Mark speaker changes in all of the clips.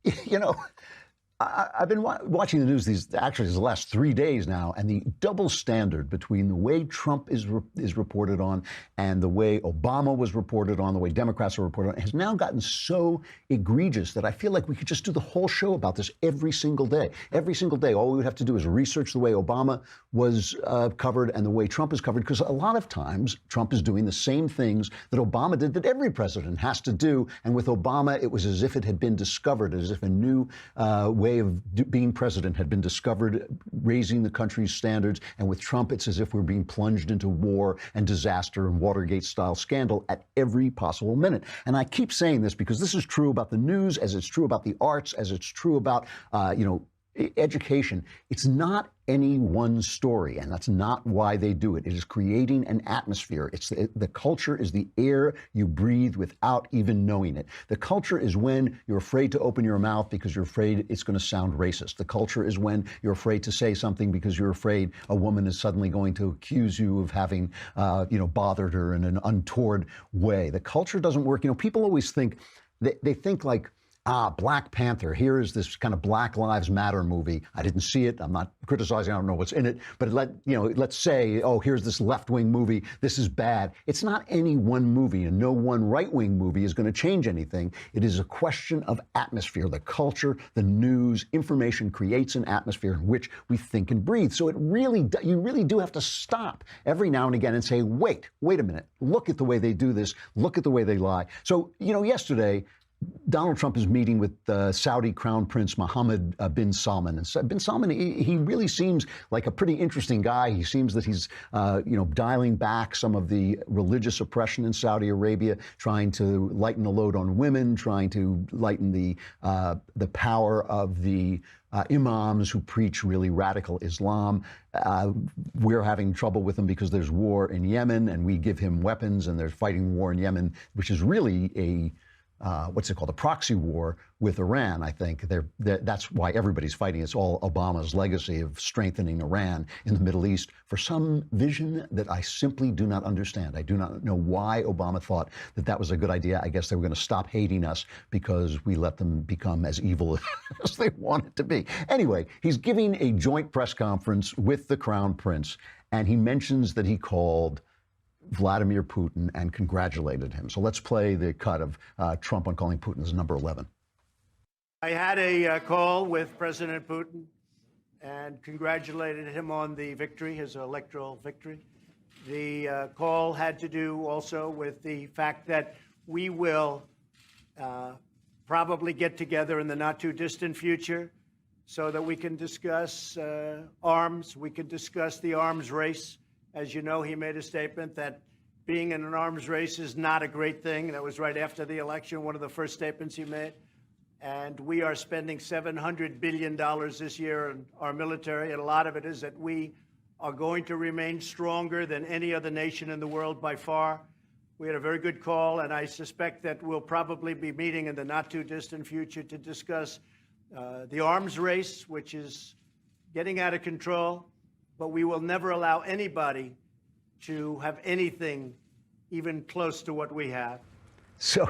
Speaker 1: You know, I've been watching the news these last 3 days now, and the double standard between the way Trump is reported on and the way Obama was reported on, the way Democrats are reported on, has now gotten so egregious that I feel like we could just do the whole show about this every single day. Every single day, all we would have to do is research the way Obama was covered and the way Trump is covered, because a lot of times Trump is doing the same things that Obama did, that every president has to do. And with Obama, it was as if it had been discovered, as if a new way of being president had been discovered, raising the country's standards. And with Trump, it's as if we're being plunged into war and disaster and Watergate-style scandal at every possible minute. And I keep saying this because this is true about the news, as it's true about the arts, as it's true about, education. It's not any one story, and that's not why they do it. It is creating an atmosphere. The culture is the air you breathe without even knowing it. The culture is when you're afraid to open your mouth because you're afraid it's going to sound racist. The culture is when you're afraid to say something because you're afraid a woman is suddenly going to accuse you of having, bothered her in an untoward way. The culture doesn't work. People always think, they think like, Black Panther, here is this kind of Black Lives Matter movie. I didn't see it. I'm not criticizing. I don't know what's in it. But let's say, here's this left-wing movie. This is bad. It's not any one movie, and no one right-wing movie is going to change anything. It is a question of atmosphere. The culture, the news, information creates an atmosphere in which we think and breathe. So you really do have to stop every now and again and say, wait a minute. Look at the way they do this. Look at the way they lie. So, yesterday, Donald Trump is meeting with Saudi Crown Prince Mohammed bin Salman. And bin Salman, he really seems like a pretty interesting guy. He seems that he's, dialing back some of the religious oppression in Saudi Arabia, trying to lighten the load on women, trying to lighten the power of the imams who preach really radical Islam. We're having trouble with him because there's war in Yemen, and we give him weapons, and there's fighting war in Yemen, which is really a proxy war with Iran. I think that's why everybody's fighting. It's all Obama's legacy of strengthening Iran in the Middle East for some vision that I simply do not understand. I do not know why Obama thought that was a good idea. I guess they were going to stop hating us because we let them become as evil as they wanted to be. Anyway, he's giving a joint press conference with the Crown Prince, and he mentions that he called Vladimir Putin and congratulated him. So let's play the cut of Trump on calling Putin as number 11.
Speaker 2: I had a call with President Putin and congratulated him on the victory, his electoral victory. The call had to do also with the fact that we will probably get together in the not too distant future so that we can discuss arms. We can discuss the arms race. As you know, he made a statement that being in an arms race is not a great thing. That was right after the election, one of the first statements he made. And we are spending $700 billion this year on our military, and a lot of it is that we are going to remain stronger than any other nation in the world by far. We had a very good call, and I suspect that we'll probably be meeting in the not-too-distant future to discuss the arms race, which is getting out of control. But we will never allow anybody to have anything even close to what we have.
Speaker 1: So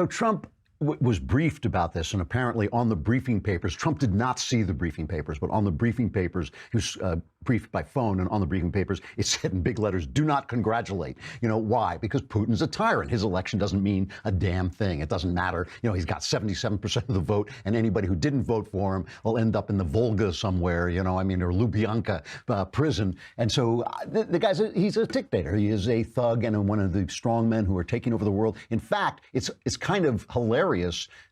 Speaker 1: Trump was briefed about this, and apparently on the briefing papers, Trump did not see the briefing papers, but on the briefing papers, he was briefed by phone, and on the briefing papers, it said in big letters, do not congratulate. Why? Because Putin's a tyrant. His election doesn't mean a damn thing. It doesn't matter. He's got 77% of the vote, and anybody who didn't vote for him will end up in the Volga somewhere, or Lubyanka prison. And so the guy's he's a dictator. He is a thug and one of the strong men who are taking over the world. In fact, it's kind of hilarious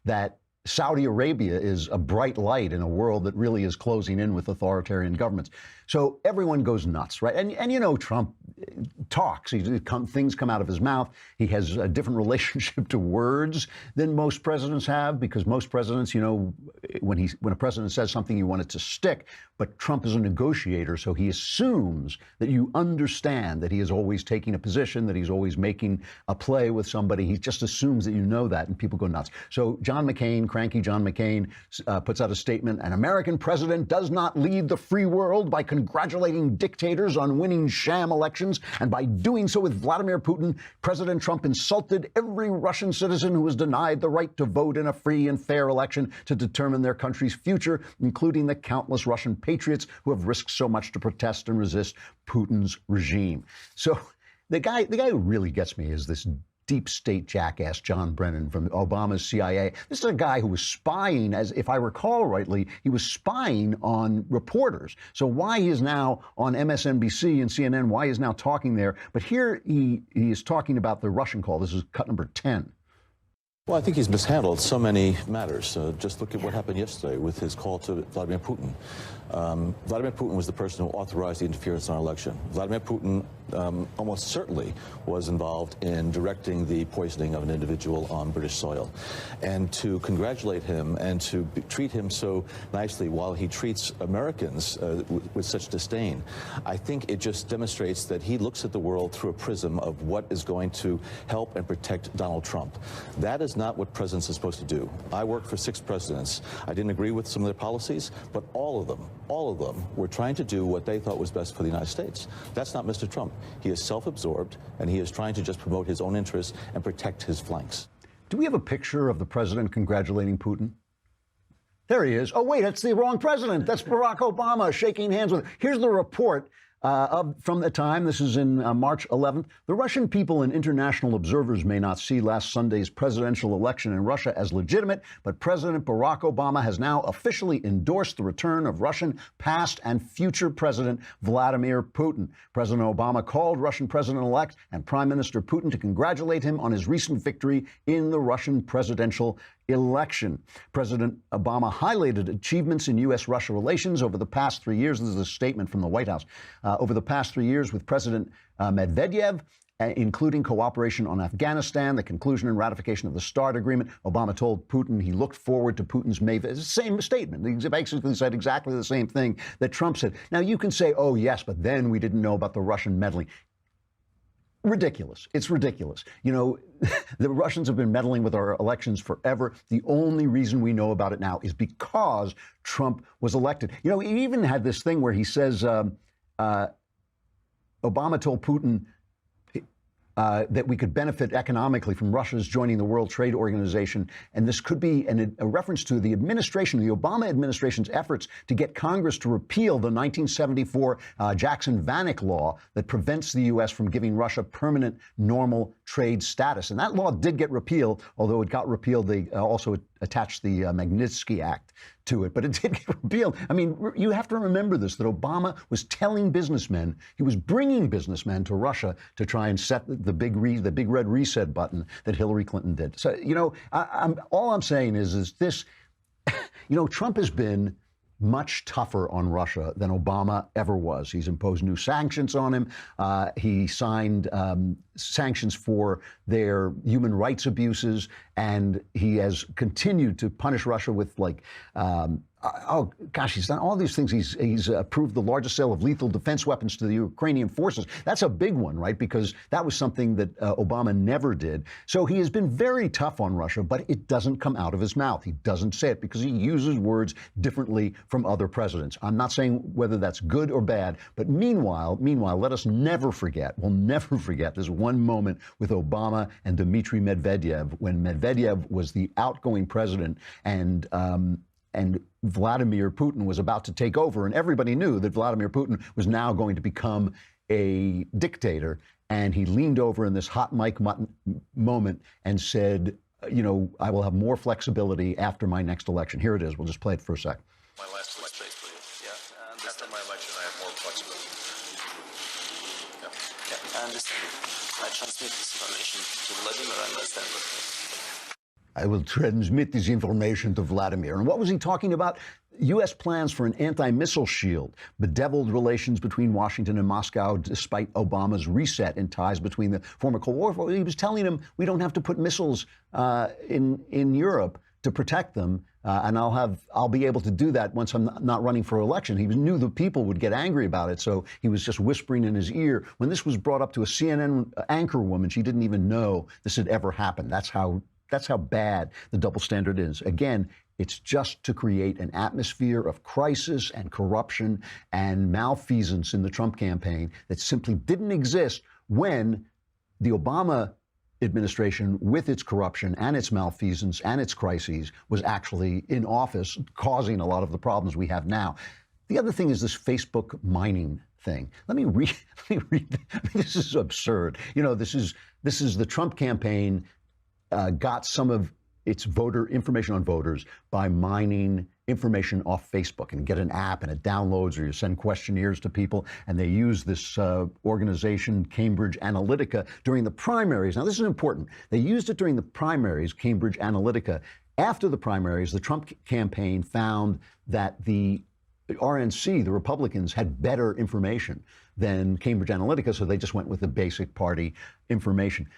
Speaker 1: that Saudi Arabia is a bright light in a world that really is closing in with authoritarian governments. So everyone goes nuts, right? And Trump talks. Things come out of his mouth. He has a different relationship to words than most presidents have, because most presidents, when a president says something, you want it to stick. But Trump is a negotiator, so he assumes that you understand that he is always taking a position, that he's always making a play with somebody. He just assumes that you know that, and people go nuts. So John McCain, cranky John McCain, puts out a statement: an American president does not lead the free world by congratulating dictators on winning sham elections, and by doing so with Vladimir Putin, President Trump insulted every Russian citizen who was denied the right to vote in a free and fair election to determine their country's future, including the countless Russian patriots who have risked so much to protest and resist Putin's regime. So the guy who really gets me is this deep state jackass John Brennan from Obama's CIA. This is a guy who was spying, as if I recall rightly, he was spying on reporters. So why he is now on MSNBC and CNN, why he is now talking there. But here he is talking about the Russian call. This is cut number 10.
Speaker 3: Well, I think he's mishandled so many matters. Just look at what happened yesterday with his call to Vladimir Putin. Vladimir Putin was the person who authorized the interference in our election. Vladimir Putin almost certainly was involved in directing the poisoning of an individual on British soil. And to congratulate him and to treat him so nicely while he treats Americans with such disdain, I think it just demonstrates that he looks at the world through a prism of what is going to help and protect Donald Trump. That is not what presidents are supposed to do. I worked for 6 presidents. I didn't agree with some of their policies, but all of them were trying to do what they thought was best for the United States. That's not Mr. Trump. He is self-absorbed, and he is trying to just promote his own interests and protect his flanks.
Speaker 1: Do we have a picture of the president congratulating Putin? There he is. Oh, wait, that's the wrong president. That's Barack Obama shaking hands with him. Here's the report from the time. This is in March 11th. The Russian people and international observers may not see last Sunday's presidential election in Russia as legitimate, but President Barack Obama has now officially endorsed the return of Russian past and future President Vladimir Putin. President Obama called Russian President-elect and Prime Minister Putin to congratulate him on his recent victory in the Russian presidential election. President Obama highlighted achievements in U.S.-Russia relations over the past 3 years. This is a statement from the White House. Over the past 3 years with President Medvedev, including cooperation on Afghanistan, the conclusion and ratification of the START agreement. Obama told Putin he looked forward to Putin's May visit. Same statement. He basically said exactly the same thing that Trump said. Now, you can say, oh, yes, but then we didn't know about the Russian meddling. Ridiculous. It's ridiculous. You know, the Russians have been meddling with our elections forever. The only reason we know about it now is because Trump was elected. You know, he even had this thing where he says Obama told Putin that we could benefit economically from Russia's joining the World Trade Organization. And this could be a reference to the administration, the Obama administration's efforts to get Congress to repeal the 1974 Jackson-Vanik law that prevents the U.S. from giving Russia permanent normal trade status. And that law did get repealed, although it got repealed, they also attached the Magnitsky Act to it, but it did get repealed. I mean, you have to remember this, that Obama was telling businessmen, he was bringing businessmen to Russia to try and set the big red reset button that Hillary Clinton did. So, you know, all I'm saying is this, you know, Trump has been much tougher on Russia than Obama ever was. He's imposed new sanctions on him. He signed sanctions for their human rights abuses, and he has continued to punish Russia with, like, oh gosh, he's done all these things. He's approved the largest sale of lethal defense weapons to the Ukrainian forces. That's a big one, right? Because that was something that Obama never did. So he has been very tough on Russia, but it doesn't come out of his mouth. He doesn't say it because he uses words differently from other presidents. I'm not saying whether that's good or bad, but meanwhile, let us never forget, we'll never forget this one moment with Obama and Dmitry Medvedev when Medvedev was the outgoing president and Vladimir Putin was about to take over, and everybody knew that Vladimir Putin was now going to become a dictator. And he leaned over in this hot mic moment and said, you know, I will have more flexibility after my next election. Here it is. We'll just play it for a sec.
Speaker 4: My last election, please. Yeah. After my election, I have more flexibility. Yeah, I understand. I transmit this information to Vladimir and I stand with him.
Speaker 1: I will transmit this information to Vladimir. And what was he talking about? U.S. plans for an anti-missile shield, bedeviled relations between Washington and Moscow despite Obama's reset in ties between the former Cold War. He was telling him we don't have to put missiles in Europe to protect them, and I'll be able to do that once I'm not running for election. He knew the people would get angry about it, so he was just whispering in his ear. When this was brought up to a CNN anchor woman, she didn't even know this had ever happened. That's how bad the double standard is. Again, it's just to create an atmosphere of crisis and corruption and malfeasance in the Trump campaign that simply didn't exist when the Obama administration, with its corruption and its malfeasance and its crises, was actually in office, causing a lot of the problems we have now. The other thing is this Facebook mining thing. Let me read. This is absurd. This is the Trump campaign got some of its voter information on voters by mining information off Facebook, and get an app and it downloads, or you send questionnaires to people, and they use this organization, Cambridge Analytica, during the primaries. Now, this is important. They used it during the primaries, Cambridge Analytica. After the primaries, the Trump campaign found that the RNC, the Republicans, had better information than Cambridge Analytica, so they just went with the basic party information.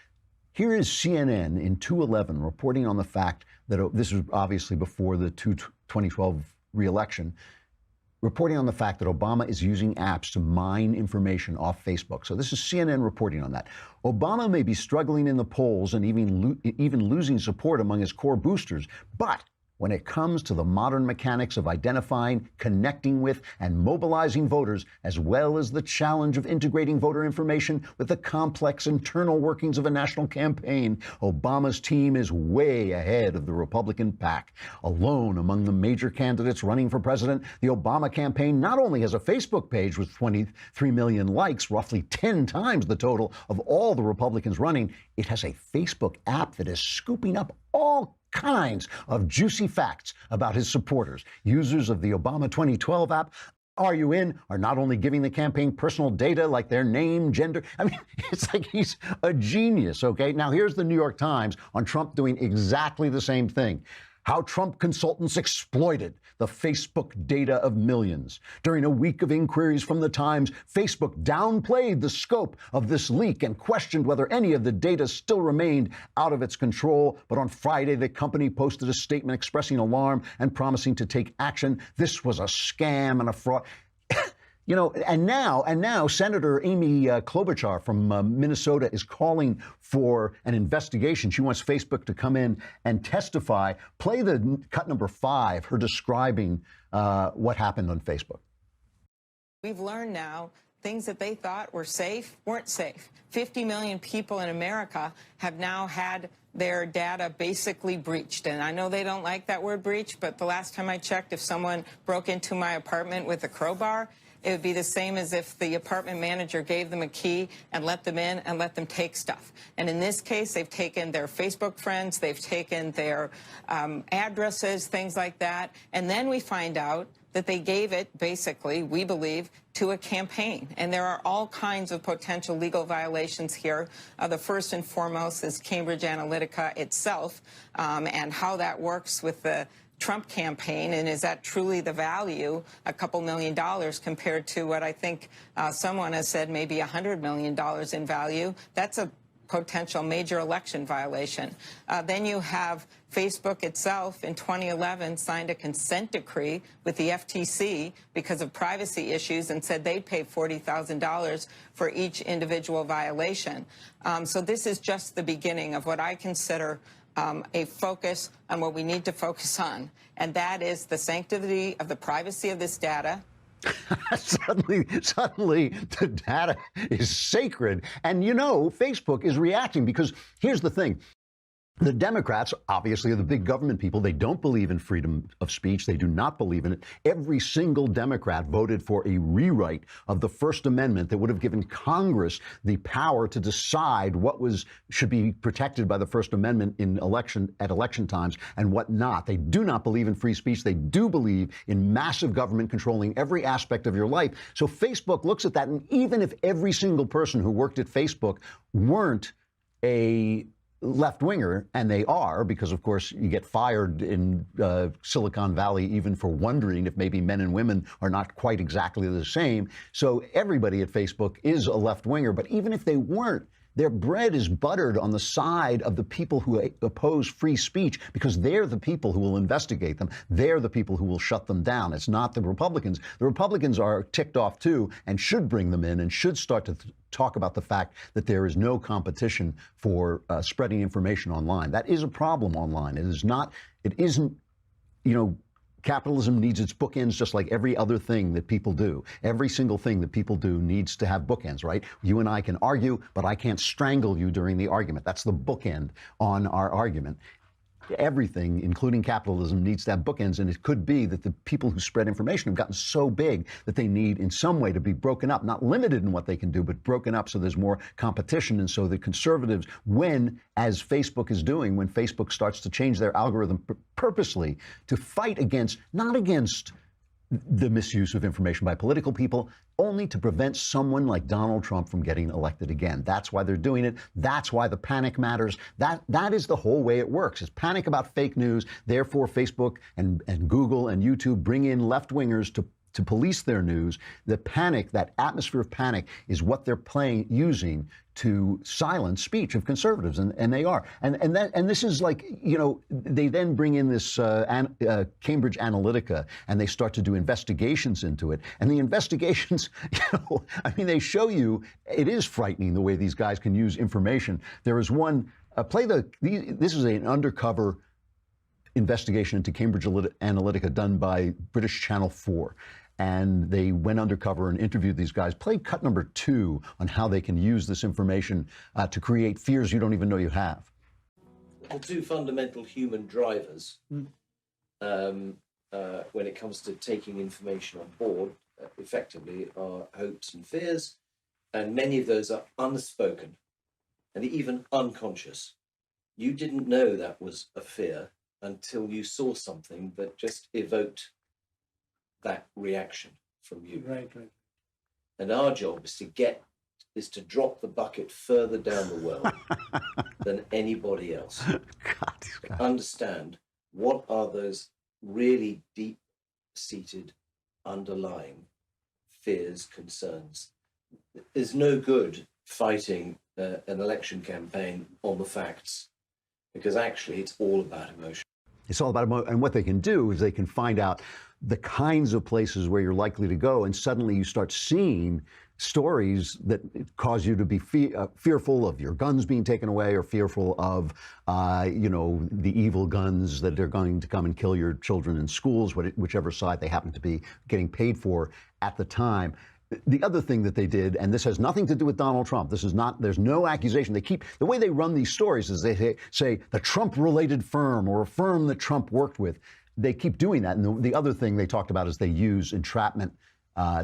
Speaker 1: Here is CNN in 2011 reporting on the fact that this was obviously before the 2012 re-election, reporting on the fact that Obama is using apps to mine information off Facebook. So this is CNN reporting on that. Obama may be struggling in the polls and even losing support among his core boosters, but when it comes to the modern mechanics of identifying, connecting with, and mobilizing voters, as well as the challenge of integrating voter information with the complex internal workings of a national campaign, Obama's team is way ahead of the Republican pack. Alone among the major candidates running for president, the Obama campaign not only has a Facebook page with 23 million likes, roughly 10 times the total of all the Republicans running, it has a Facebook app that is scooping up all kinds of juicy facts about his supporters. Users of the Obama 2012 app, Are You In?, are not only giving the campaign personal data like their name, gender. I mean, it's like he's a genius, okay? Now, here's the New York Times on Trump doing exactly the same thing. How Trump consultants exploited the Facebook data of millions. During a week of inquiries from the Times, Facebook downplayed the scope of this leak and questioned whether any of the data still remained out of its control. But on Friday, the company posted a statement expressing alarm and promising to take action. This was a scam and a fraud. And now Senator Amy Klobuchar from Minnesota is calling for an investigation. She wants Facebook to come in and testify. Play the cut number 5, her describing what happened on Facebook.
Speaker 5: We've learned now things that they thought were safe weren't safe. 50 million people in America have now had their data basically breached. And I know they don't like that word breach, but the last time I checked, if someone broke into my apartment with a crowbar, it would be the same as if the apartment manager gave them a key and let them in and let them take stuff. And in this case, they've taken their Facebook friends, they've taken their addresses, things like that. And then we find out that they gave it, basically, we believe, to a campaign. And there are all kinds of potential legal violations here. The first and foremost is Cambridge Analytica itself, and how that works with the Trump campaign, and is that truly the value, a couple $1 million, compared to what I think someone has said maybe $100 million in value? That's a potential major election violation. Then you have Facebook itself in 2011 signed a consent decree with the FTC because of privacy issues and said they'd pay $40,000 for each individual violation. So this is just the beginning of what I consider a focus on what we need to focus on, and that is the sanctity of the privacy of this data.
Speaker 1: Suddenly, the data is sacred. And Facebook is reacting because here's the thing. The Democrats, obviously, are the big government people. They don't believe in freedom of speech. They do not believe in it. Every single Democrat voted for a rewrite of the First Amendment that would have given Congress the power to decide what should be protected by the First Amendment at election times and what not. They do not believe in free speech. They do believe in massive government controlling every aspect of your life. So Facebook looks at that, and even if every single person who worked at Facebook weren't a left-winger, and they are, because of course you get fired in Silicon Valley even for wondering if maybe men and women are not quite exactly the same. So everybody at Facebook is a left-winger, but even if they weren't, Their bread is buttered on the side of the people who oppose free speech because they're the people who will investigate them. They're the people who will shut them down. It's not the Republicans. The Republicans are ticked off too and should bring them in and should start to talk about the fact that there is no competition for spreading information online. That is a problem online. It isn't, capitalism needs its bookends just like every other thing that people do. Every single thing that people do needs to have bookends, right? You and I can argue, but I can't strangle you during the argument. That's the bookend on our argument. Everything, including capitalism, needs to have bookends, and it could be that the people who spread information have gotten so big that they need in some way to be broken up, not limited in what they can do, but broken up so there's more competition. And so the conservatives, as Facebook is doing, when Facebook starts to change their algorithm purposely to fight against, not against the misuse of information by political people, only to prevent someone like Donald Trump from getting elected again. That's why they're doing it. That's why the panic matters. That is the whole way it works. It's panic about fake news. Therefore, Facebook and Google and YouTube bring in left-wingers to police their news. The panic, that atmosphere of panic, is what they're using to silence speech of conservatives, and they are. And this is like, they then bring in this Cambridge Analytica, and they start to do investigations into it. And the investigations, they show you, it is frightening the way these guys can use information. There is one, this is an undercover investigation into Cambridge Analytica done by British Channel 4. And they went undercover and interviewed these guys. Play cut number 2 on how they can use this information to create fears you don't even know you have.
Speaker 6: The two fundamental human drivers when it comes to taking information on board effectively are hopes and fears, and many of those are unspoken and even unconscious. You didn't know that was a fear until you saw something that just evoked that reaction from you.
Speaker 2: Right.
Speaker 6: And our job is to drop the bucket further down the well than anybody else.
Speaker 1: God.
Speaker 6: Understand what are those really deep-seated underlying fears, concerns. There's no good fighting an election campaign on the facts, because actually it's all about emotion.
Speaker 1: It's all about emotion. And what they can do is they can find out the kinds of places where you're likely to go, and suddenly you start seeing stories that cause you to be fearful of your guns being taken away, or fearful of, the evil guns that are going to come and kill your children in schools, whichever side they happen to be getting paid for at the time. The other thing that they did, and this has nothing to do with Donald Trump, there's no accusation. The way they run these stories is they say the Trump-related firm or a firm that Trump worked with. They keep doing that. And the other thing they talked about is they use entrapment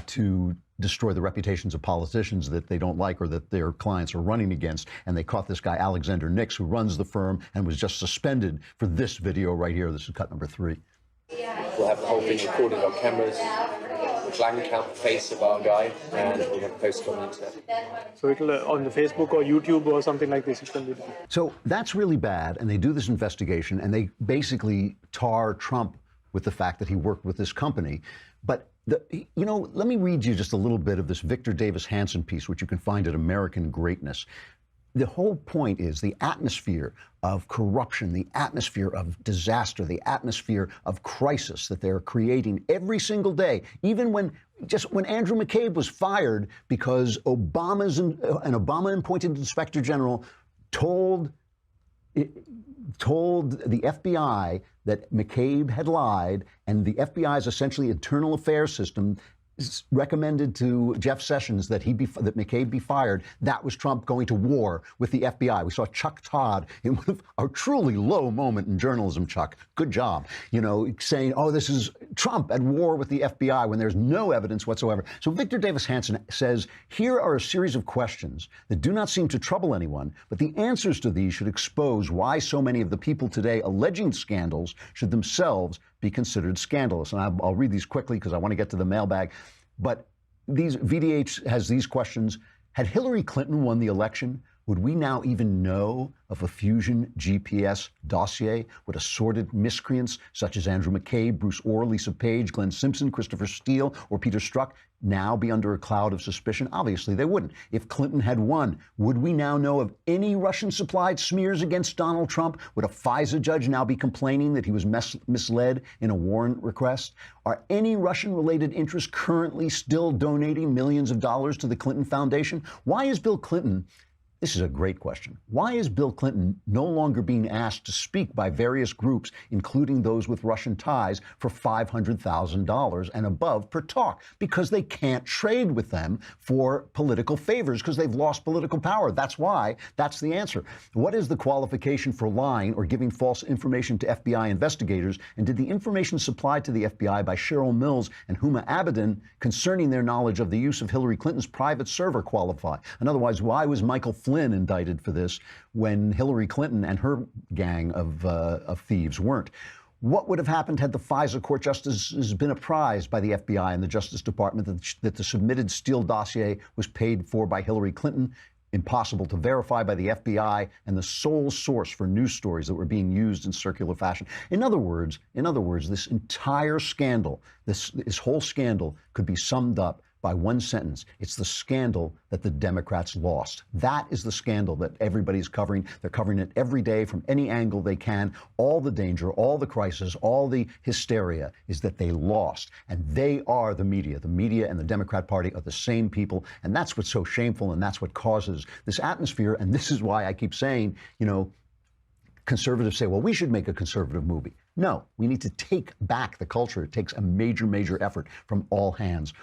Speaker 1: to destroy the reputations of politicians that they don't like or that their clients are running against. And they caught this guy, Alexander Nix, who runs the firm and was just suspended for this video right here. This is cut number 3.
Speaker 7: We'll have the whole thing recorded on cameras, the blank count face of our guy, and we're going to post it on the internet.
Speaker 8: So it'll on the Facebook or YouTube or something like this, it can be done.
Speaker 1: So that's really bad, and they do this investigation, and they basically tar Trump with the fact that he worked with this company. But let me read you just a little bit of this Victor Davis Hanson piece, which you can find at American Greatness. The whole point is the atmosphere of corruption, the atmosphere of disaster, the atmosphere of crisis that they're creating every single day. Even when Andrew McCabe was fired because an Obama-appointed inspector general told the FBI that McCabe had lied, and the FBI's essentially internal affairs system recommended to Jeff Sessions that McCabe be fired. That was Trump going to war with the FBI. We saw Chuck Todd in one of a truly low moment in journalism, Chuck. Good job. Saying, this is Trump at war with the FBI when there's no evidence whatsoever. So Victor Davis Hanson says, here are a series of questions that do not seem to trouble anyone, but the answers to these should expose why so many of the people today alleging scandals should themselves be considered scandalous. And I'll read these quickly because I want to get to the mailbag. But VDH has these questions. Had Hillary Clinton won the election, would we now even know of a Fusion GPS dossier? Would assorted miscreants such as Andrew McCabe, Bruce Orr, Lisa Page, Glenn Simpson, Christopher Steele, or Peter Strzok now be under a cloud of suspicion? Obviously, they wouldn't. If Clinton had won, would we now know of any Russian-supplied smears against Donald Trump? Would a FISA judge now be complaining that he was misled in a warrant request? Are any Russian-related interests currently still donating millions of dollars to the Clinton Foundation? Why is Bill Clinton... This is a great question. Why is Bill Clinton no longer being asked to speak by various groups, including those with Russian ties, for $500,000 and above per talk? Because they can't trade with them for political favors, because they've lost political power. That's why. That's the answer. What is the qualification for lying or giving false information to FBI investigators? And did the information supplied to the FBI by Cheryl Mills and Huma Abedin concerning their knowledge of the use of Hillary Clinton's private server qualify? In other words, why was Michael Flynn indicted for this when Hillary Clinton and her gang of thieves weren't? What would have happened had the FISA court justices been apprised by the FBI and the Justice Department that the submitted Steele dossier was paid for by Hillary Clinton? Impossible to verify by the FBI, and the sole source for news stories that were being used in circular fashion. In other words, this entire scandal, this whole scandal could be summed up by one sentence. It's the scandal that the Democrats lost. That is the scandal that everybody's covering. They're covering it every day from any angle they can. All the danger, all the crisis, all the hysteria is that they lost. And they are the media. The media and the Democrat Party are the same people. And that's what's so shameful, and that's what causes this atmosphere. And this is why I keep saying, conservatives say, well, we should make a conservative movie. No, we need to take back the culture. It takes a major, major effort from all hands.